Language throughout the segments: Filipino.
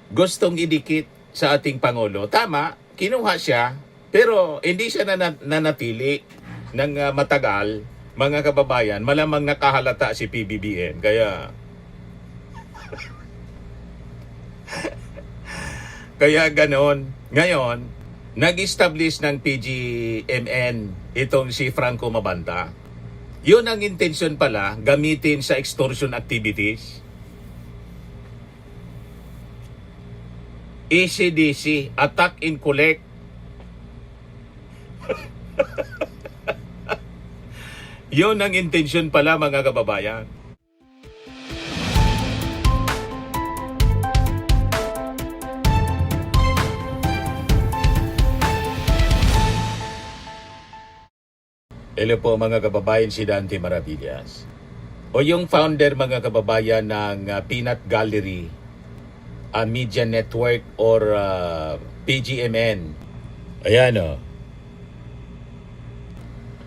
gustong idikit sa ating Pangulo. Tama, kinuha siya, pero hindi siya nanatili ng matagal, mga kababayan. Malamang nakahalata si PBBM. Kaya ganon. Ngayon, nag-establish ng PGMN itong si Franco Mabanta. Yun ang intensyon pala, gamitin sa extortion activities. ECDC, attack and collect. Yun ang intensyon pala, mga kababayan. Hello po mga kababayan, si Dante Maravillas. O yung founder mga kababayan ng Peanut Gallery, Media Network or PGMN. Ayan o.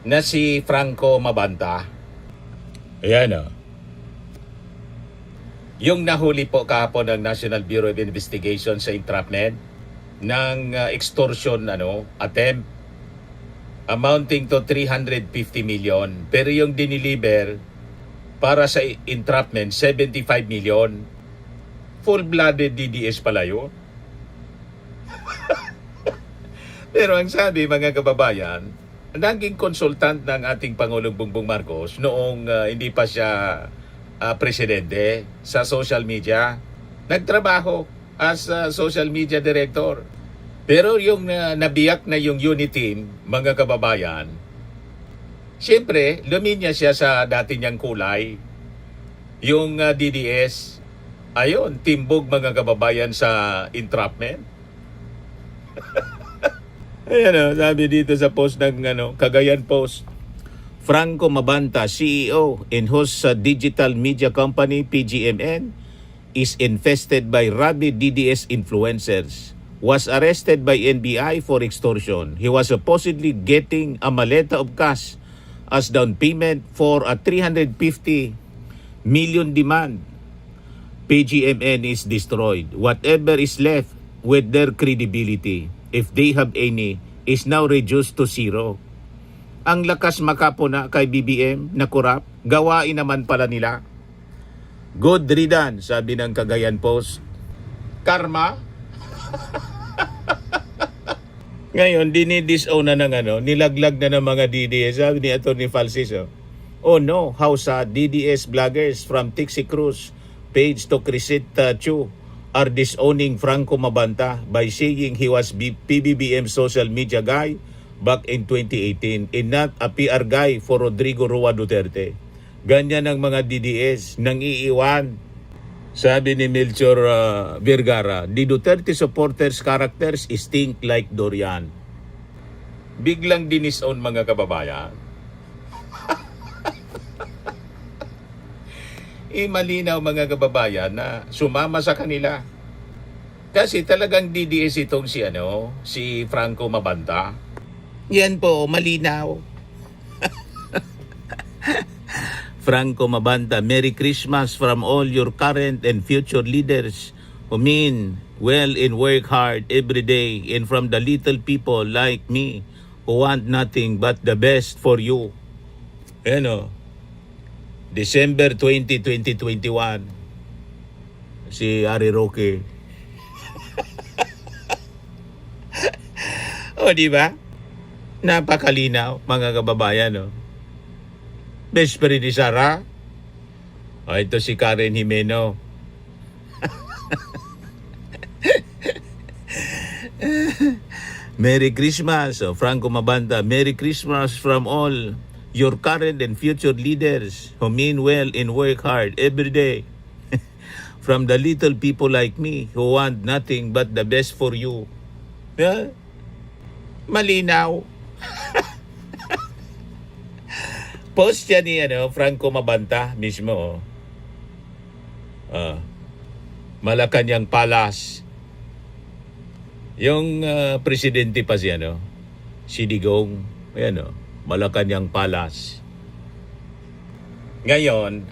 Na si Franco Mabanta. Ayan o. Yung nahuli po kahapon ng National Bureau of Investigation sa entrapment ng extortion attempt amounting to 350 million. Pero yung diniliver para sa entrapment, 75 million. Full-blooded DDS pala yun. Pero ang sabi, mga kababayan, naging consultant ng ating Pangulong Bongbong Marcos noong hindi pa siya presidente sa social media. Nagtrabaho as social media director. Pero yung nabiyak na yung unit team, mga kababayan, siyempre, luminya siya sa dati niyang kulay. Yung DDS, ayun, timbog mga kababayan sa entrapment. Ayan sabi dito sa post ng Cagayan Post, Franco Mabanta, CEO in whose digital media company PGMN is infested by rabid DDS influencers, was arrested by NBI for extortion. He was supposedly getting a maleta of cash as down payment for a 350 million demand. PGMN is destroyed. Whatever is left with their credibility, if they have any, is now reduced to zero. Ang lakas makapuna kay BBM na kurap, gawain naman pala nila. Good riddance, sabi ng Cagayan Post. Karma? Ngayon, dinidisown na ng nilaglag na ng mga DDS. Sabi ni Atty. Falsis, oh no, how sad, DDS vloggers from Tixi Cruz page to Crisita Chu are disowning Franco Mabanta by saying he was PBBM social media guy back in 2018 and not a PR guy for Rodrigo Roa Duterte. Ganyan ang mga DDS, nang iiwan. Sabi ni Melchor Vergara, the Duterte supporters' characters stink like Dorian. Biglang dinisown mga kababayan. Malinaw mga kababayan na sumama sa kanila. Kasi talagang DDS itong si Franco Mabanta. Yan po, malinaw. Franco Mabanta, Merry Christmas from all your current and future leaders who mean well and work hard every day, and from the little people like me who want nothing but the best for you. December 20, 2021. Si Ari Roque. O, di ba? Napakalinaw, mga kababayan, Best friend ni Sara. O, ito si Karen Jimeno. Merry Christmas, Franco Mabanta. Merry Christmas from all your current and future leaders who mean well and work hard every day. From the little people like me who want nothing but the best for you. Malinaw. Post siya ni Franco Mabanta mismo. Malacanang Palace. Yung presidente pa siya, si Digong. Ayan, Malacanang Palace. Ngayon,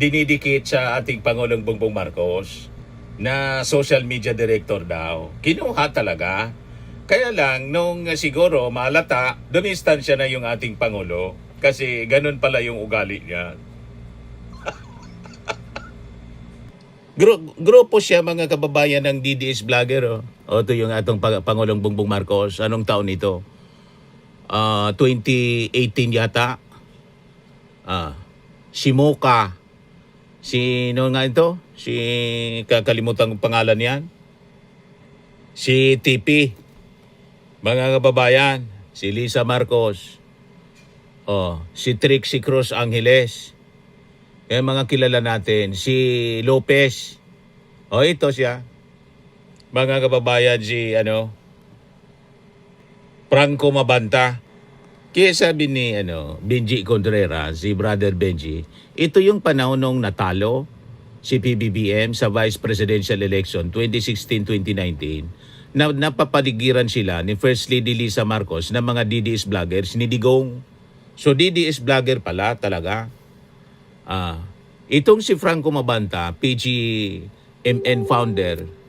dinidikit sa ating Pangulong Bongbong Marcos na social media director daw. Kinuha talaga. Kaya lang, nung siguro malata, dumistansya na yung ating Pangulo. Kasi ganun pala yung ugali niya. Grupo siya, mga kababayan ng DDS vlogger. O ito yung atong Pangulong Bongbong Marcos. Anong taon ito? 2018 yata. Si Mocha. Sino nga ito? Kakalimutan kong pangalan yan. Si TP. Mga kababayan, si Lisa Marcos. Si Trixie Cruz Angeles. Mga kilala natin. Si Lopez. Ito siya. Mga kababayan, si Franco Mabanta. Kaya sabi ni Benji Contreras, si Brother Benji, ito yung panahon nung natalo si PBBM sa Vice Presidential Election 2016-2019 na napapaligiran sila ni First Lady Lisa Marcos ng mga DDS vloggers ni Digong. So DDS vlogger pala talaga. Itong si Franco Mabanta, PGMN founder,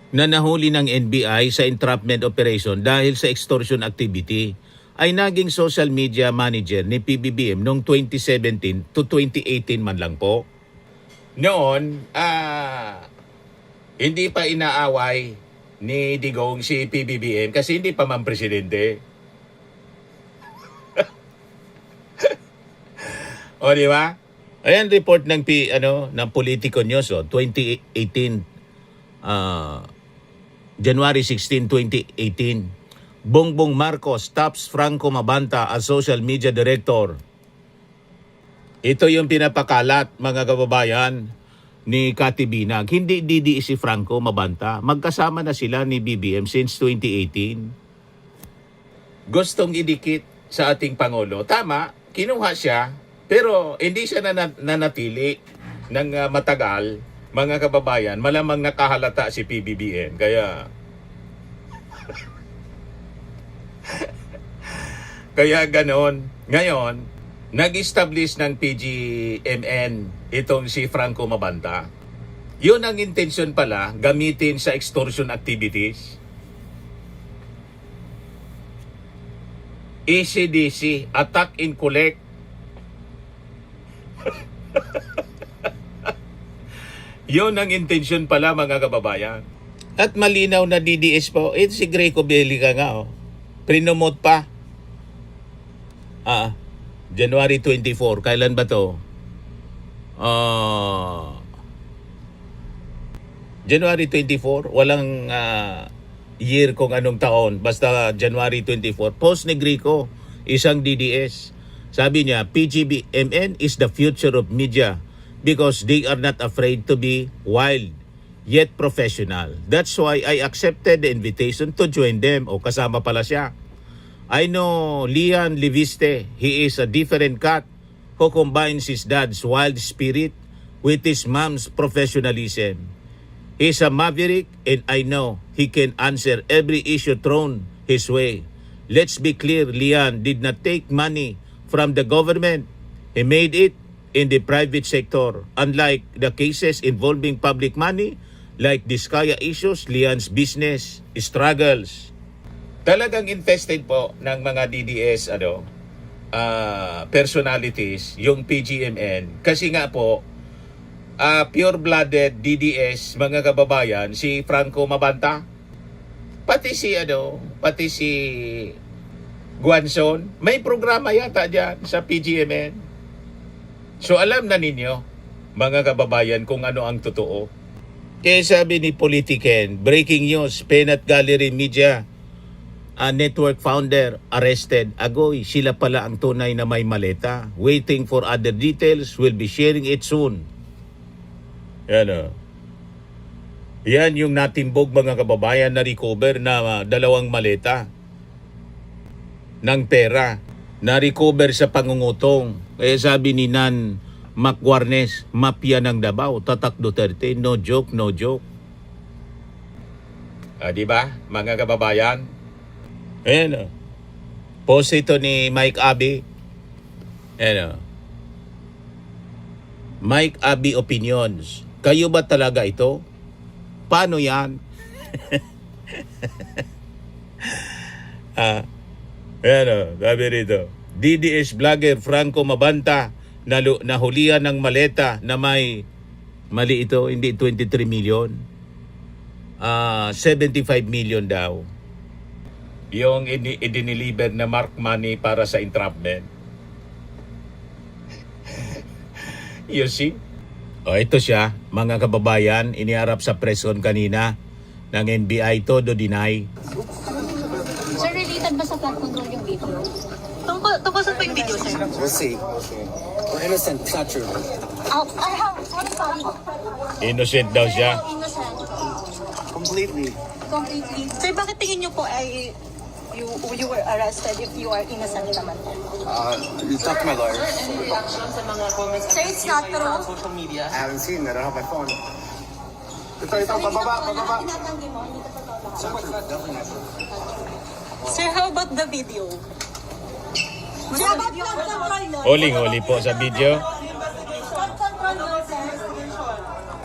na nahuli ng NBI sa entrapment operation dahil sa extortion activity, ay naging social media manager ni PBBM noong 2017 to 2018 man lang po. Noon, hindi pa inaaway ni Digong si PBBM kasi hindi pa man presidente. O di ba? Ayan report ng ng Politico News 2018 January 16, 2018. Bongbong Marcos taps Franco Mabanta as social media director. Ito yung pinapakalat, mga kababayan, ni Cathy Binag. Hindi DDS si Franco Mabanta. Magkasama na sila ni BBM since 2018. Gustong idikit sa ating Pangulo. Tama, kinuha siya, pero hindi siya nanatili ng matagal. Mga kababayan, malamang nakahalata si PBBM. Kaya ganon. Ngayon, nag-establish ng PGMN itong si Franco Mabanta. Yun ang intensyon pala, gamitin sa extortion activities. ECDC, attack and collect. Yun ang intensyon pala, mga kababayan. At malinaw na DDS po, ito si Greco Belica nga. Prinomote pa. January 24. Kailan ba to? January 24. Walang year kung anong taon. Basta January 24. Post ni Greco, isang DDS. Sabi niya, PGMN is the future of media because they are not afraid to be wild yet professional. That's why I accepted the invitation to join them. O kasama pala siya. I know Lian Liviste. He is a different cat who combines his dad's wild spirit with his mom's professionalism. He's a maverick and I know he can answer every issue thrown his way. Let's be clear, Lian did not take money from the government. He made it in the private sector. Unlike the cases involving public money, like Diskaya issues, Lian's business struggles. Talagang infested po ng mga DDS personalities yung PGMN kasi nga po pure-blooded DDS, mga kababayan, si Franco Mabanta, pati si Guanzon, may programa yata dyan sa PGMN. So alam na ninyo, mga kababayan, kung ano ang totoo. Kaya sabi ni Politiken, breaking news, Peanut Gallery Media network founder arrested. Agoy, sila pala ang tunay na may maleta. Waiting for other details, will be sharing it soon. Yan yung natimbog, mga kababayan, na recover na 2 maleta ng pera. Na-recover sa pangungutong. Kaya sabi ni Nan Macguarnes, mafia ng Davao, Tatak Duterte, no joke, no joke. Diba, mga kababayan? Post ito ni Mike Abi. Mike Abi Opinions. Kayo ba talaga ito? Paano yan? Sabi rito, DDS vlogger Franco Mabanta nahulihan ng maleta na may, mali ito, hindi 23 million. 75 million daw. Yung idiniliver na mark money para sa entrapment. You see? Ito siya, mga kababayan, iniharap sa press con kanina ng NBI, todo deny. Sir, related ba sa flood control yung video? Tungkol sa po yung video, sir? We'll see. We're innocent. It's not true. Sorry. Innocent daw siya. Innocent. Completely. Completely. Sir, bakit tingin niyo po ay you were arrested if you are innocent naman? You talk to my lawyer. Reaction sa mga comments Sir, it's not true. on social media. I haven't seen it. I don't have my phone. Ito, pababa. Tinatanggi mo, hindi ka totoo lahat. It's not true. Definitely not true. Sir, how about the video? Sir, about flood control, no? Huling-huli po sa video. Flood control, no, sir?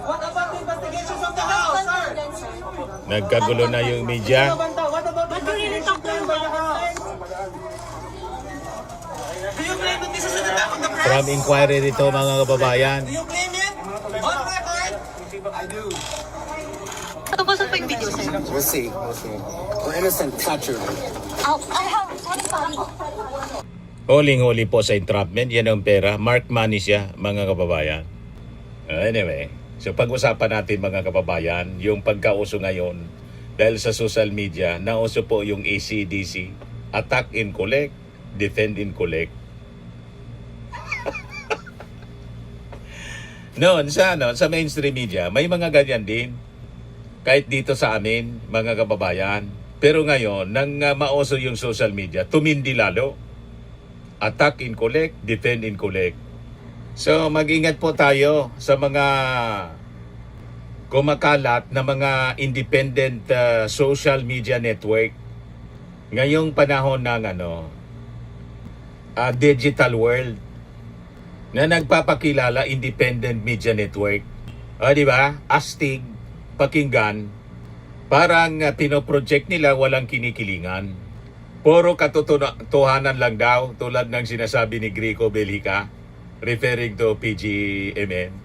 What about the investigations of the House, sir? Nagkagulo na yung media. What about the But you really talk to investigations by the House? Do you claim that this is an attack on the press? From inquiry rito, mga kababayan. Do you claim it? On record? I do. Tungkol sa po yung video, sir? We'll see. We're innocent. It's not true. Sorry. Huling-huli po sa entrapment, yan ang pera. Mark money siya, mga kababayan. Anyway, so pag-usapan natin mga kababayan, yung pagkauso ngayon, dahil sa social media, nauso po yung ACDC, attack in collect, defend in collect. Noon, sa mainstream media, may mga ganyan din. Kahit dito sa amin, mga kababayan. Pero ngayon, nang mauso yung social media, tumindi lalo. Attack in collect, defend in collect. So mag-ingat po tayo sa mga kumakalat na mga independent social media network. Ngayong panahon ng digital world na nagpapakilala independent media network. Di ba? Astig, pakinggan, parang pinoproject nila walang kinikilingan. Puro katotohanan lang daw, tulad ng sinasabi ni Greco Bellica, referring to PGMN.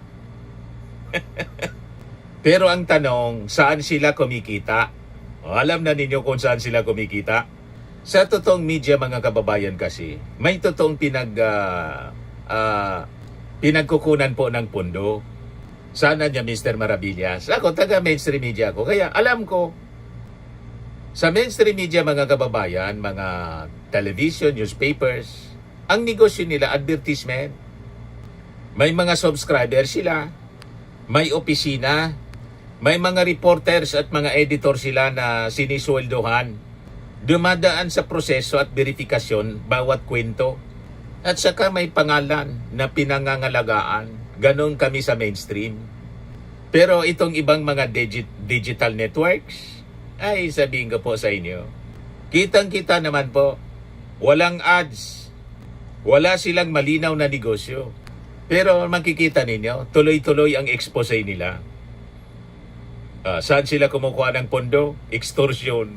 Pero ang tanong, saan sila kumikita? Alam na ninyo kung saan sila kumikita? Sa totoong media, mga kababayan kasi, may totoong pinagkukunan po ng pundo. Sana niya, Mr. Maravillas. Ako, taga-mainstream media ako. Kaya alam ko, sa mainstream media, mga kababayan, mga television, newspapers, ang negosyo nila, advertisement. May mga subscribers sila, may opisina, may mga reporters at mga editor sila na sinisweldohan. Dumadaan sa proseso at verifikasyon bawat kwento. At saka may pangalan na pinangangalagaan. Ganon kami sa mainstream. Pero itong ibang mga digital networks, ay sabihin ko po sa inyo, kitang-kita naman po, walang ads, wala silang malinaw na negosyo. Pero makikita ninyo, tuloy-tuloy ang expose nila. Saan sila kumukuha ng pondo? Extortion.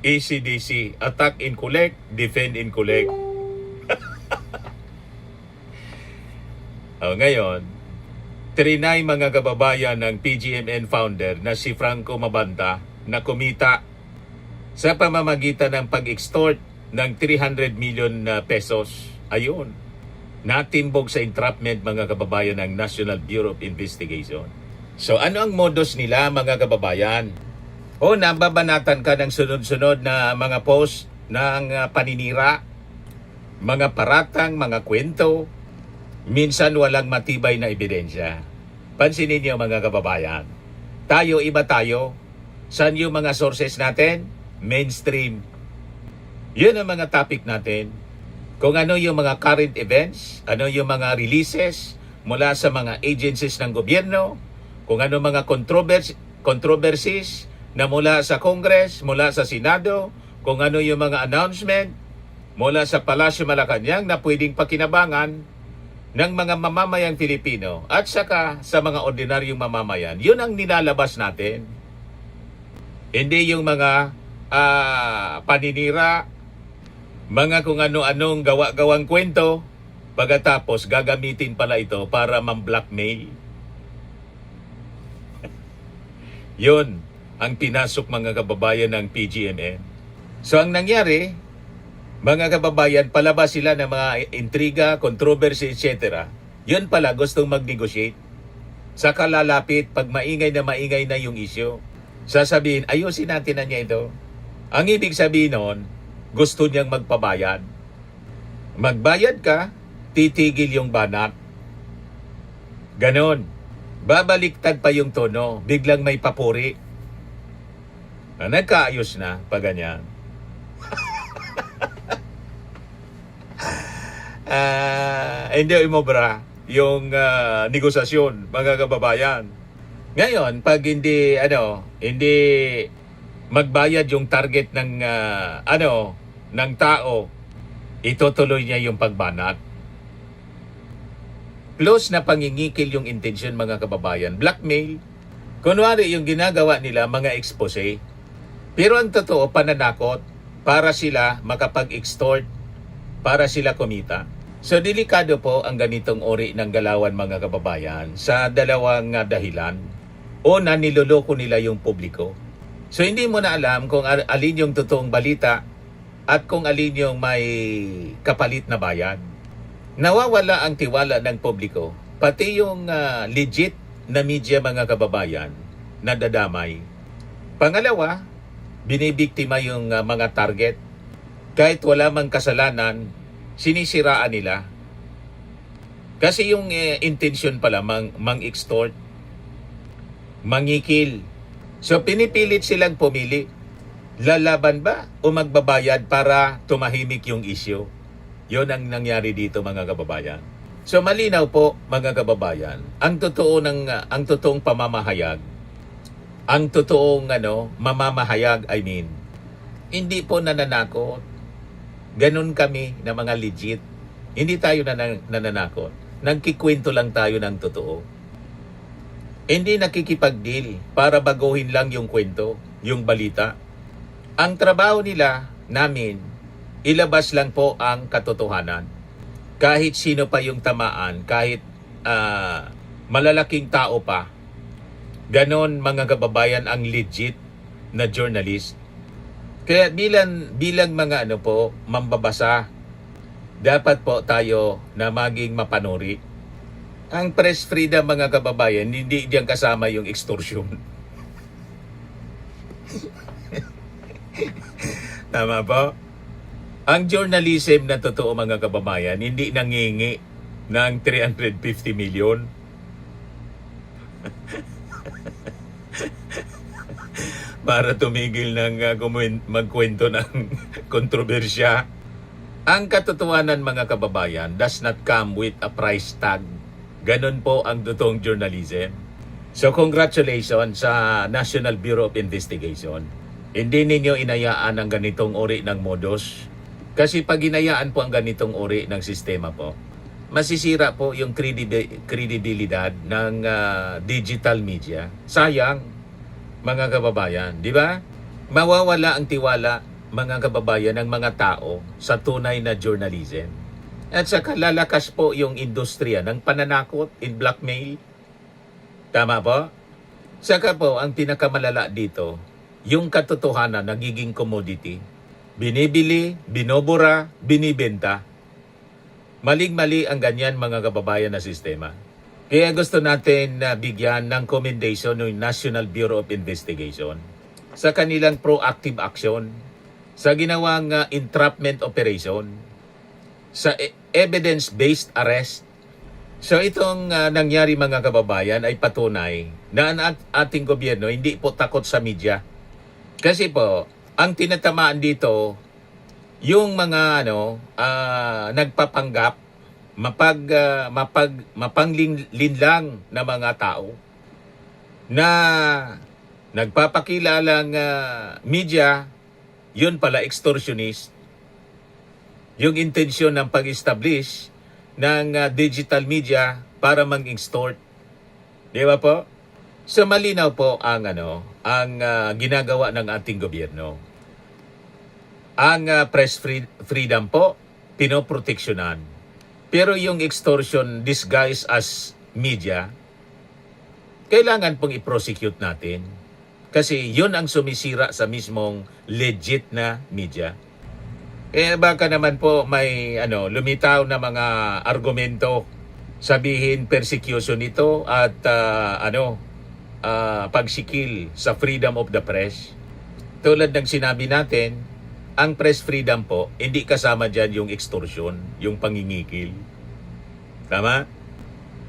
ACDC, attack in collect, defend in collect. Ngayon, trinay mga kababayan ng PGMN founder na si Franco Mabanta na kumita sa pamamagitan ng pag-extort ng 300 million pesos. Ayun, natimbog sa entrapment mga kababayan ng National Bureau of Investigation. So ano ang modus nila mga kababayan? Nababanatan ka ng sunod-sunod na mga post ng paninira, mga paratang, mga kwento, minsan walang matibay na ebidensya. Pansinin niyo mga kababayan, tayo iba tayo. Saan yung mga sources natin? Mainstream. Yun ang mga topic natin. Kung ano yung mga current events, ano yung mga releases mula sa mga agencies ng gobyerno, kung ano mga controversies na mula sa Congress, mula sa Senado, kung ano yung mga announcement mula sa Palasyo Malacanang na pwedeng pakinabangan ng mga mamamayang Filipino at saka sa mga ordinaryong mamamayan, yun ang nilalabas natin. Hindi yung mga paninira, mga kung ano-anong gawa-gawang kwento, pagkatapos gagamitin pala ito para mam-blackmail. Yun ang pinasok mga kababayan ng PGMN. So ang nangyari, mga kababayan, palabas sila ng mga intriga, controversy, etc. Yun pala gustong mag-negotiate. Saka lalapit pag maingay na yung issue. Sasabihin, ayusin natin na niya ito. Ang ibig sabihin nun, gusto niyang magpabayad. Magbayad ka, titigil yung banat. Ganon. Babaliktad pa yung tono, biglang may papuri. Nagkaayos na pag ganyan. Hindi umobra yung negosasyon, mga kababayan. Ngayon, pag hindi magbayad yung target ng ng tao, itutuloy niya yung pagbanat. Plus na pangingikil yung intensyon, mga kababayan. Blackmail. Kunwari yung ginagawa nila, mga expose. Pero ang totoo, pananakot para sila makapag-extort, para sila kumita. So, delikado po ang ganitong uri ng galawan, mga kababayan, sa dalawang dahilan. Una, niloloko nila yung publiko. So, hindi mo na alam kung alin yung totoong balita at kung alin yung may kapalit na bayad. Nawawala ang tiwala ng publiko, pati yung legit na media, mga kababayan, nadadamay. Pangalawa, binibiktima yung mga target. Kahit wala mang kasalanan, sinisiraan nila. Kasi yung intention pala mang-extort, mangikil. So pinipilit silang pumili. Lalaban ba o magbabayad para tumahimik yung issue? Yon ang nangyari dito, mga kababayan. So malinaw po, mga kababayan, ang totoong pamamahayag, ang totoong mamamahayag, hindi po nananakot. Ganun kami na mga legit. Hindi tayo nananakot. Nagkikwento lang tayo ng totoo. Hindi nakikipag-deal para baguhin lang yung kwento, yung balita. Ang trabaho namin, ilabas lang po ang katotohanan. Kahit sino pa yung tamaan, kahit malalaking tao pa. Ganon, mga kababayan, ang legit na journalist. Kaya bilang mga mambabasa, dapat po tayo na maging mapanuri. Ang press freedom, mga kababayan, hindi diyan kasama yung extortion. Tama po? Ang journalism na totoo, mga kababayan, hindi nangingi ng 350 million. Para tumigil ng magkwento ng kontrobersya. Ang katotohanan, mga kababayan, does not come with a price tag. Ganon po ang totoong journalism. So congratulations sa National Bureau of Investigation. Hindi ninyo inayaan ang ganitong uri ng modus. Kasi pag inayaan po ang ganitong uri ng sistema po, masisira po yung kredibilidad ng digital media. Sayang, mga kababayan, di ba? Mawawala ang tiwala, mga kababayan, ng mga tao sa tunay na journalism. At saka lalakas po yung industriya ng pananakot in blackmail. Tama po? Saka po, ang pinakamalala dito, yung katotohanan nagiging commodity. Binibili, binobura, binibenta. Maling-mali ang ganyan, mga kababayan, na sistema. Kaya gusto natin bigyan ng commendation ng National Bureau of Investigation sa kanilang proactive action, sa ginawang entrapment operation, sa evidence-based arrest. So itong nangyari, mga kababayan, ay patunay na ang ating gobyerno hindi po takot sa media. Kasi po, ang tinatamaan dito, yung mga nagpapanggap, mapanglinlang na mga tao na nagpapakilalang media, yun pala extortionist. Yung intensyon ng pag-establish ng digital media para mag-extort. Di ba po? So malinaw po ang ginagawa ng ating gobyerno. Ang press freedom po pinoproteksyonan. Pero yung extortion disguised as media, kailangan pong i-prosecute natin. Kasi yun ang sumisira sa mismong legit na media. Baka naman po may lumitaw na mga argumento, sabihin persecution ito at pagsikil sa freedom of the press. Tulad ng sinabi natin, ang press freedom po, hindi kasama dyan yung extortion, yung pangingikil. Tama?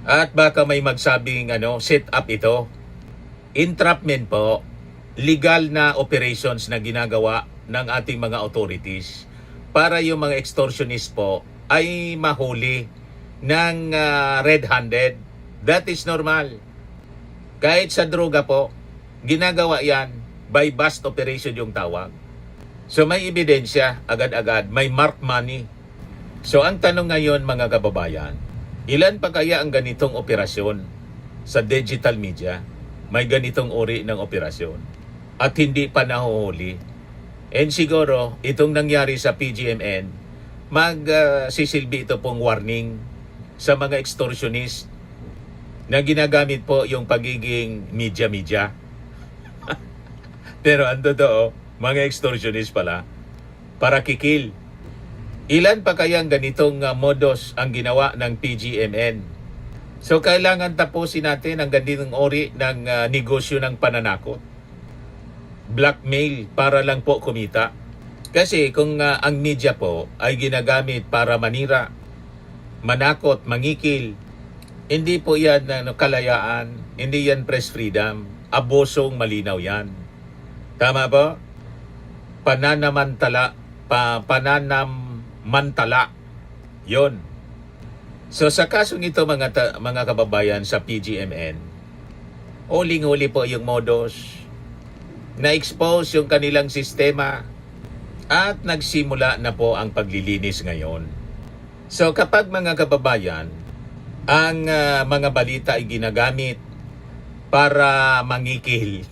At baka may magsabing set up ito. Entrapment po, legal na operations na ginagawa ng ating mga authorities para yung mga extortionist po ay mahuli ng red-handed. That is normal. Kahit sa droga po, ginagawa yan by bust operation yung tawag. So may ebidensya agad-agad, may mark money. So ang tanong ngayon mga kababayan, ilan pa kaya ang ganitong operasyon sa digital media? May ganitong uri ng operasyon at hindi pa nahuhuli. And siguro itong nangyari sa PGMN, magsisilbi ito pong warning sa mga extortionist na ginagamit po yung pagiging media-media. Pero ang totoo, mga extortionist pala, para kikil. Ilan pa kayang ganitong modus ang ginawa ng PGMN? So kailangan tapusin natin ang ganitong uri ng negosyo ng pananakot. Blackmail para lang po kumita. Kasi kung ang media po ay ginagamit para manira, manakot, mangikil, hindi po yan kalayaan, hindi yan press freedom, abusong malinaw yan. Tama po? Pananamantala, pananamantala. Yon. So sa kasong ito mga kababayan sa PGMN, uling-uli po yung modus, na-expose yung kanilang sistema at nagsimula na po ang paglilinis ngayon. So kapag mga kababayan, ang mga balita ay ginagamit para mangikil,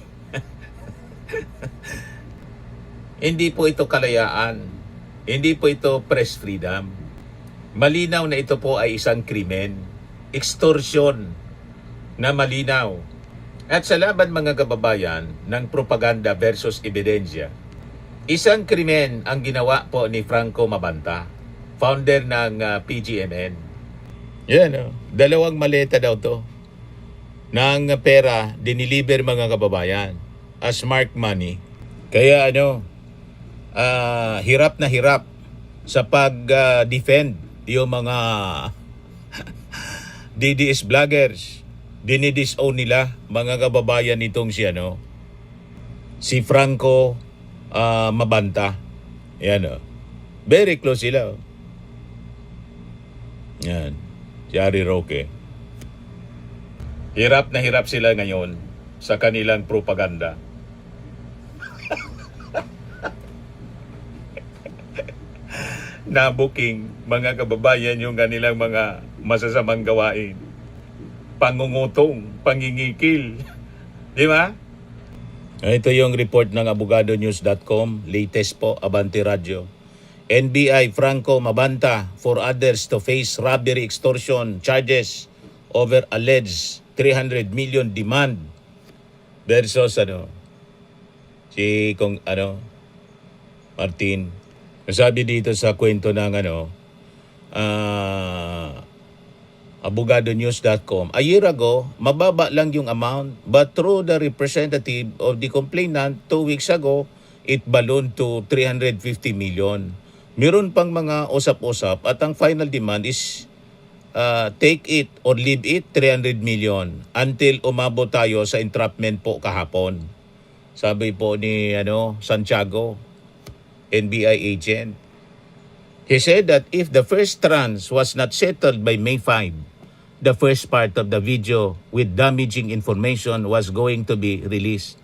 hindi po ito kalayaan, hindi po ito press freedom. Malinaw na ito po ay isang krimen, extortion na malinaw. At sa laban mga kababayan ng propaganda versus ebidensya, isang krimen ang ginawa po ni Franco Mabanta, founder ng PGMN. Yan, dalawang maleta daw to ng pera diniliver mga kababayan as mark money. Kaya hirap na hirap sa pag-defend yung mga DDS vloggers. Dinidisown nila mga kababayan nitong si Franco Mabanta. Yan very close sila. Yan. Si Harry Roque. Hirap na hirap sila ngayon sa kanilang propaganda. Na-booking mga kababayan yung kanilang mga masasamang gawain. Pangungutong, pangingikil. Di ba? Ito yung report ng abogadonews.com, latest po, Abante Radio. NBI Franco Mabanta for others to face robbery extortion charges over alleged 300 million demand versus si Martin. Sabi dito sa kwento ng abogadonews.com, a year ago, mababa lang yung amount, but through the representative of the complainant 2 weeks ago, it ballooned to 350 million. Meron pang mga usap-usap at ang final demand is take it or leave it 300 million until umabot tayo sa entrapment po kahapon. Sabi po ni Santiago, NBI agent. He said that if the first tranche was not settled by May 5, the first part of the video with damaging information was going to be released.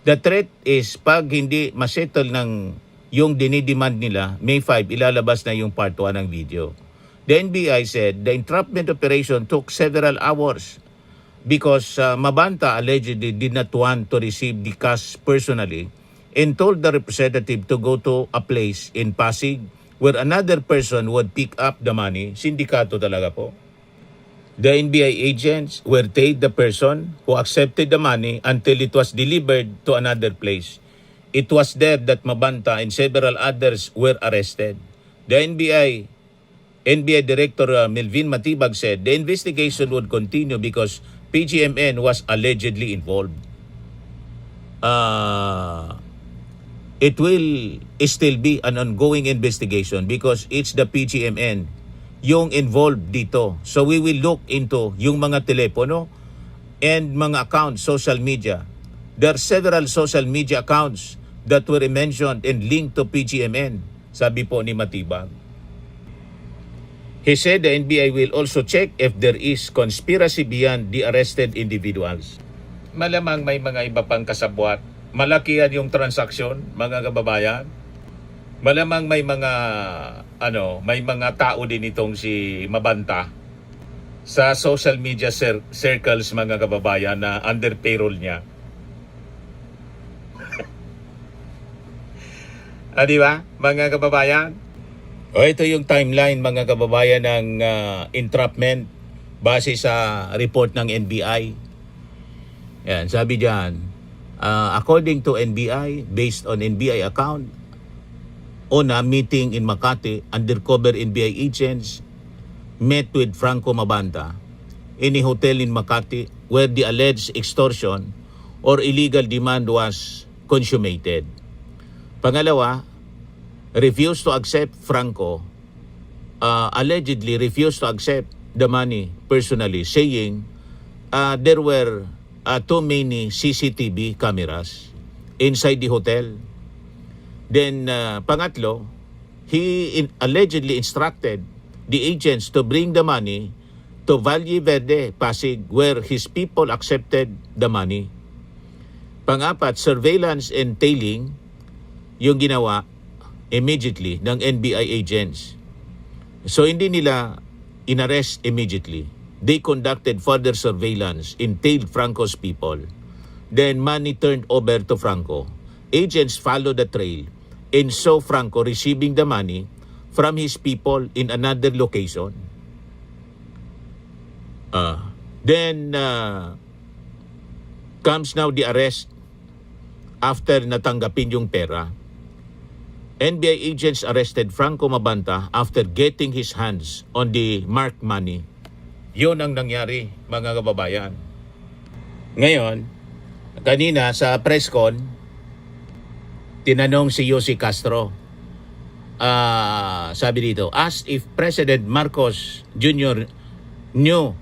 The threat is pag hindi masettle ng yung dinidemand nila, May 5, ilalabas na yung part 1 ng video. The NBI said the entrapment operation took several hours because Mabanta allegedly did not want to receive the cash personally and told the representative to go to a place in Pasig where another person would pick up the money. Sindikato talaga po. The NBI agents were paid the person who accepted the money until it was delivered to another place. It was there that Mabanta and several others were arrested. The NBI Director Melvin Matibag said the investigation would continue because PGMN was allegedly involved. It will still be an ongoing investigation because it's the PGMN yung involved dito. So we will look into yung mga telepono and mga accounts, social media. There are several social media accounts that were mentioned and linked to PGMN, sabi po ni Matibag. He said the NBI will also check if there is conspiracy beyond the arrested individuals. Malamang may mga iba pang kasabwat. Malaki yan yung transaksyon, mga kababayan. Malamang may mga tao din itong si Mabanta sa social media circles, mga kababayan, na under payroll niya. Di ba, mga kababayan? Ito yung timeline, mga kababayan, ng entrapment base sa report ng NBI. Yan, sabi diyan, according to NBI, based on NBI account, on a meeting in Makati, undercover NBI agents met with Franco Mabanta in a hotel in Makati where the alleged extortion or illegal demand was consummated. Pangalawa, refused to accept allegedly refused to accept the money personally, saying there were too many CCTV cameras inside the hotel. Then pangatlo, he allegedly instructed the agents to bring the money to Valle Verde, Pasig, where his people accepted the money. Pangapat, surveillance and tailing yung ginawa immediately ng NBI agents. So hindi nila inarrest immediately. They conducted further surveillance, entailed Franco's people. Then money turned over to Franco. Agents followed the trail and saw Franco receiving the money from his people in another location. Then comes now the arrest after natanggapin yung pera. NBI agents arrested Franco Mabanta after getting his hands on the marked money. Yun ang nangyari, mga kababayan. Ngayon, kanina sa press con, tinanong si Yossi Castro. Sabi dito, asked if President Marcos Jr. knew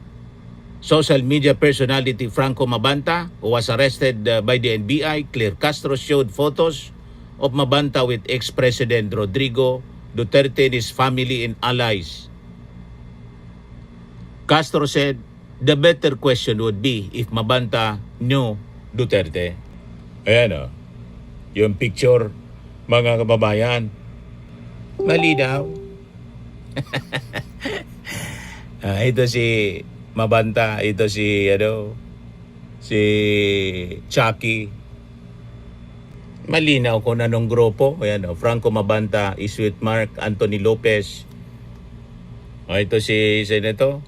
social media personality Franco Mabanta, who was arrested by the NBI. Claire Castro showed photos of Mabanta with ex-President Rodrigo Duterte and his family and allies. Castro said the better question would be if Mabanta knew Duterte. Ayan yung picture, mga kababayan. Malinaw. Ito si Mabanta, ito si Chucky. Malinaw kung anong grupo. Ayan, Franco Mabanta is with Mark Anthony Lopez. Ito si Senator.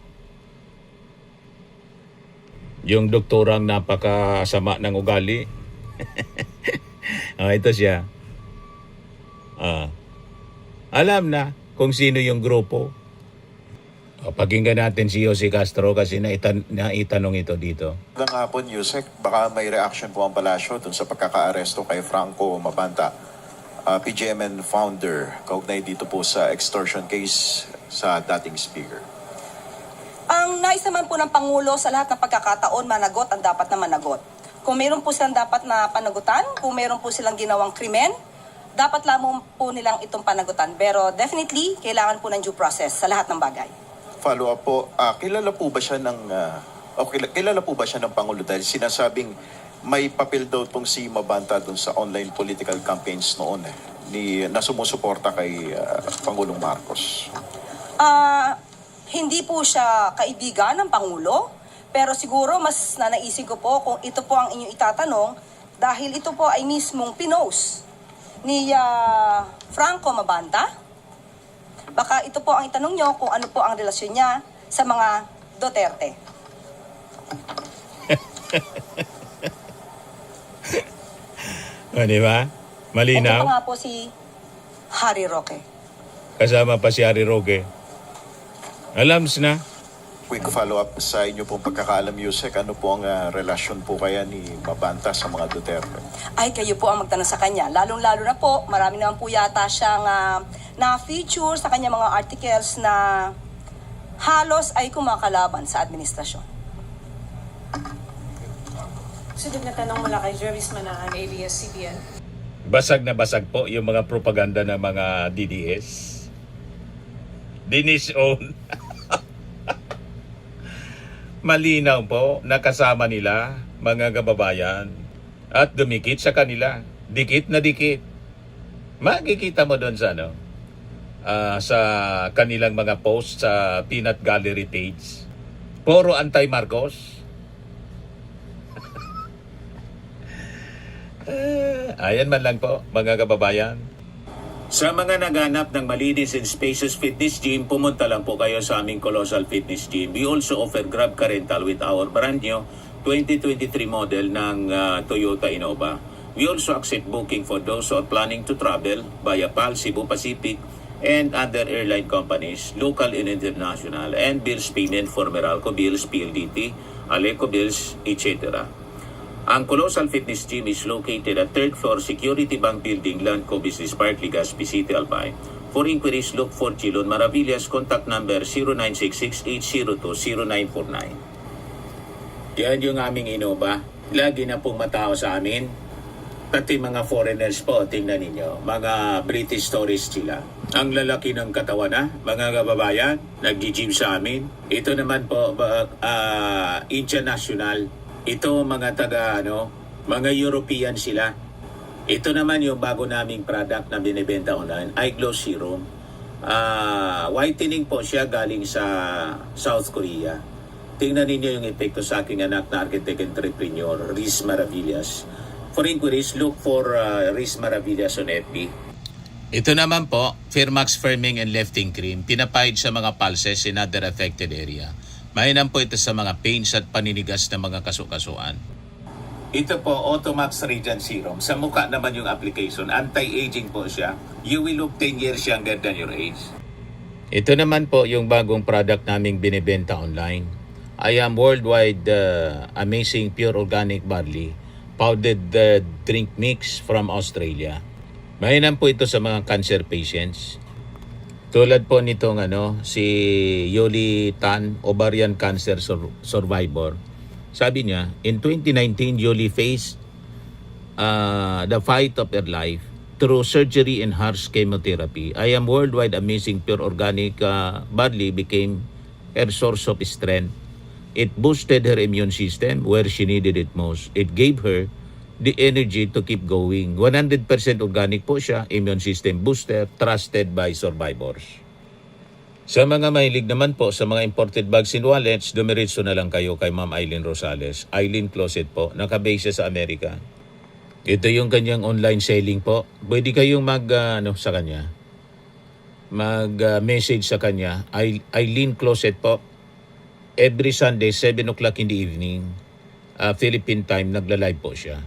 Yung doktorang napakasama ng ugali. Ito siya. Alam na kung sino yung grupo. Pakinggan natin si Yossi Castro kasi naitanong ito dito. Magandang hapon, Yusek. Baka may reaction po ang palasyo dun sa pagkaka-aresto kay Franco Mabanta, PGMN founder, kaugnay dito po sa extortion case sa dating speaker. Ang nais naman po ng Pangulo sa lahat ng pagkakataon, managot ang dapat na managot. Kung meron po silang dapat na panagutan, kung meron po silang ginawang krimen, dapat lamang po nilang itong panagutan. Pero definitely, kailangan po ng due process sa lahat ng bagay. Follow-up po, kilala po ba siya ng Pangulo dahil sinasabing may papel daw tong si Mabanta dun sa online political campaigns noon na sumusuporta kay Pangulong Marcos? hindi po siya kaibigan ng Pangulo, pero siguro mas nanaisin ko po kung ito po ang inyong itatanong dahil ito po ay mismong pinost ni Franco Mabanta. Baka ito po ang itanong nyo kung ano po ang relasyon niya sa mga Duterte. O, di ba? Ito pa Malinaw. nga po si Harry Roque. Kasama pa si Harry Roque. Alams na. Quick follow-up sa inyo pong pagkakaalam, Yusek, ano po ang relasyon po kaya ni Mabanta sa mga Duterte? Ay, kayo po ang magtanong sa kanya. Lalong-lalo na po, marami naman po yata siyang na-feature sa kanya mga articles na halos ay kumakalaban sa administrasyon. Sunod na tanong mula kay Jervis Manahan, ABS-CBN. Basag na basag po yung mga propaganda ng mga DDS. Dinis own. Malinaw po, nakasama nila mga kababayan at dumikit sa kanila. Dikit na dikit. Makikita mo doon sa sa kanilang mga post sa Peanut Gallery page. Puro anti-Marcos. Ayan man lang po, mga kababayan. Sa mga naghanap ng malinis and spacious fitness gym, pumunta lang po kayo sa aming Colossal Fitness Gym. We also offer Grab Car Rental with our brand new 2023 model ng Toyota Innova. We also accept booking for those who are planning to travel via PAL, Cebu Pacific, and other airline companies, local and international, and bills payment for Meralco Bills, PLDT, Aleco Bills, etc. Ang Colossal Fitness Gym is located at 3rd floor Security Bank Building, Landco Business Park, Legazpi City, Albay. For inquiries, look for Chilon Maravillas. Contact number 0966-802-0949. Yan yung aming Innova. Lagi na pong matao sa amin. Pati mga foreigners po, tingnan ninyo. Mga British tourists sila. Ang lalaki ng katawan na, mga kababayan, nag-gym sa amin. Ito naman po, international. Ito mga mga European sila. Ito naman yung bago naming product na binibenta online, Eye Glow Serum. Whitening po siya galing sa South Korea. Tingnan ninyo yung epekto sa aking anak na architect entrepreneur, Riz Maravillas. For inquiries, look for Riz Maravillas on FB. Ito naman po, Firmax Firming and Lifting Cream, pinapahid sa mga pulses in other affected area. Mainam po ito sa mga pains at paninigas na mga kasukasuan. Ito po, Automax Radiant Serum. Sa mukha naman yung application. Anti-aging po siya. You will look 10 years younger than your age. Ito naman po yung bagong product naming binibenta online. I am worldwide amazing pure organic barley powdered drink mix from Australia. Mainam po ito sa mga cancer patients. Tulad po nitong si Yoli Tan, ovarian cancer survivor. Sabi niya, in 2019, Yoli faced the fight of her life through surgery and harsh chemotherapy. I am worldwide amazing pure organic barley became her source of strength. It boosted her immune system where she needed it most. It gave her the energy to keep going. 100% organic po siya, immune system booster, trusted by survivors. Sa mga mahilig naman po sa mga imported bags and wallets, dumiretso na lang kayo kay Ma'am Eileen Rosales. Eileen Closet po, nakabase sa Amerika. Ito yung kanyang online selling po. Pwede kayong sa kanya. Mag-message sa kanya. Eileen Closet po. Every Sunday, 7 o'clock in the evening, Philippine time, nagla-live po siya.